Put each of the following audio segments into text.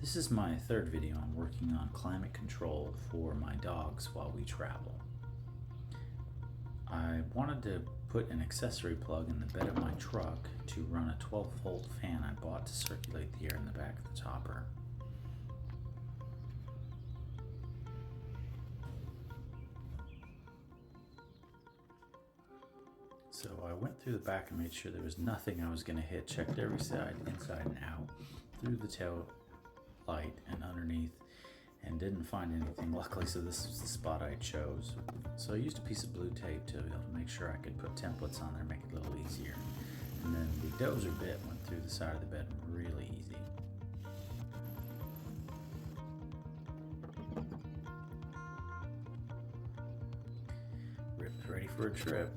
This is my third video on working on climate control for my dogs while we travel. I wanted to put an accessory plug in the bed of my truck to run a 12-volt fan I bought to circulate the air in the back of the topper. So I went through the back and made sure there was nothing I was going to hit, checked every side, inside and out, through the tail light and underneath, and didn't find anything. Luckily, so this was the spot I chose. So I used a piece of blue tape to be able to make sure I could put templates on there, make it a little easier. And then the dozer bit went through the side of the bed really easy. Rip's ready for a trip.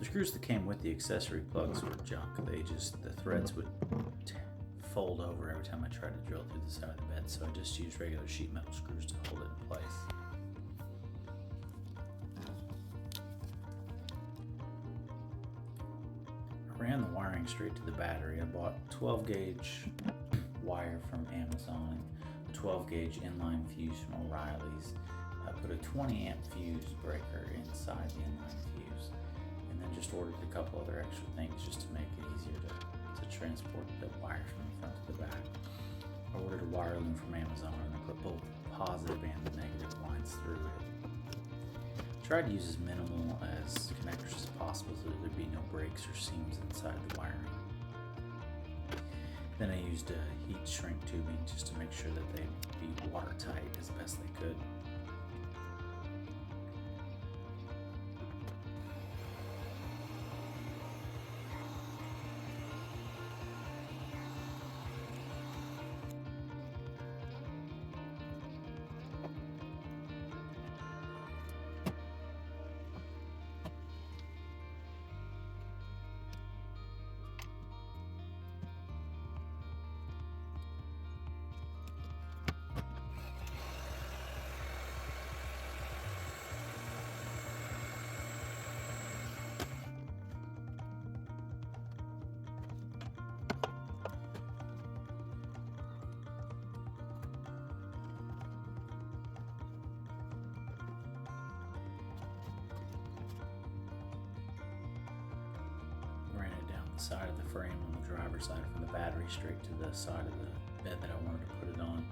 The screws that came with the accessory plugs were junk. The threads would fold over every time I tried to drill through the side of the bed, so I just used regular sheet metal screws to hold it in place. I ran the wiring straight to the battery. I bought 12 gauge wire from Amazon, a 12 gauge inline fuse from O'Reilly's. I put a 20 amp fuse breaker inside the inline fuse, and then just ordered a couple other extra things just to make it easier to transport the wire from the front to the back. I ordered a wire loom from Amazon and I put both the positive and the negative lines through it. Tried to use as minimal as connectors as possible so that there'd be no breaks or seams inside the wiring. Then I used heat shrink tubing just to make sure that they'd be watertight as best they could. Side of the frame on the driver's side from the battery straight to the side of the bed that I wanted to put it on.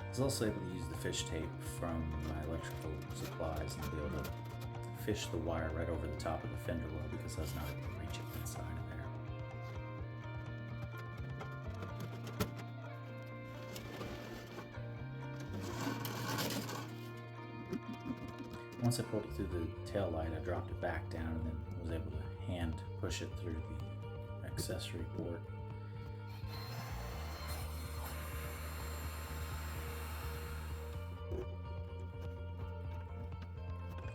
I was also able to use the fish tape from my electrical supplies and be able to fish the wire right over the top of the fender well because I was not able to reach it inside of there. Once I pulled it through the tail light, I dropped it back down and then was able to hand push it through the accessory port.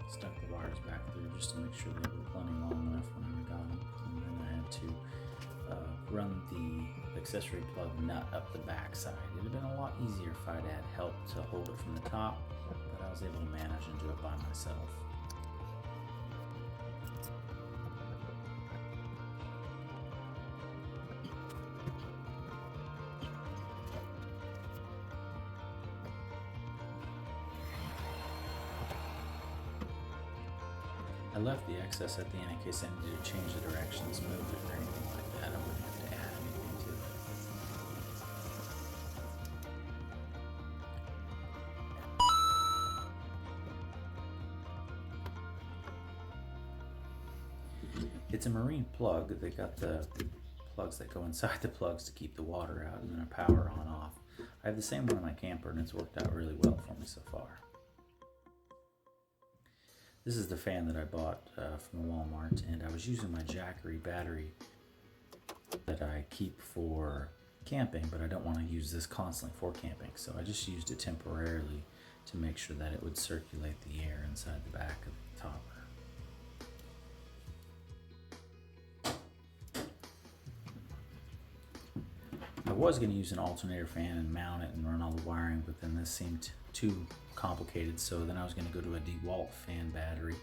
Stuck the wires back through just to make sure they were plenty long enough when I got them. And then I had to run the accessory plug nut up the back side. It would have been a lot easier if I'd had help to hold it from the top, but I was able to manage and do it by myself. I left the excess at the end in case I needed to change the directions, move it, or anything like that. I wouldn't have to add anything to it. It's a marine plug. They got the plugs that go inside the plugs to keep the water out and then a power on off. I have the same one in my camper and it's worked out really well for me so far. This is the fan that I bought from Walmart, and I was using my Jackery battery that I keep for camping, but I don't want to use this constantly for camping, so I just used it temporarily to make sure that it would circulate the air inside the back of the topper. I was going to use an alternator fan and mount it and run all the wiring, but then this seemed too complicated, so then I was going to go to a DeWalt fan battery,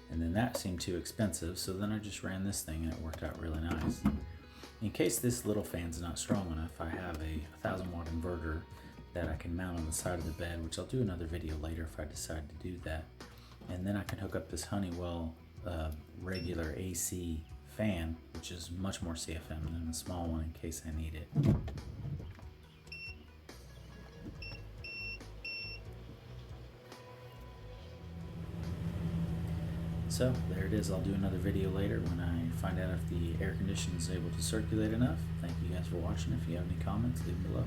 and then that seemed too expensive, so then I just ran this thing and it worked out really nice. In case this little fan's not strong enough, I have a 1000 watt inverter that I can mount on the side of the bed, which I'll do another video later if I decide to do that. And then I can hook up this Honeywell regular AC fan, which is much more CFM than the small one in case I need it. So there it is. I'll do another video later when I find out if the air conditioner is able to circulate enough. Thank you guys for watching. If you have any comments, leave them below.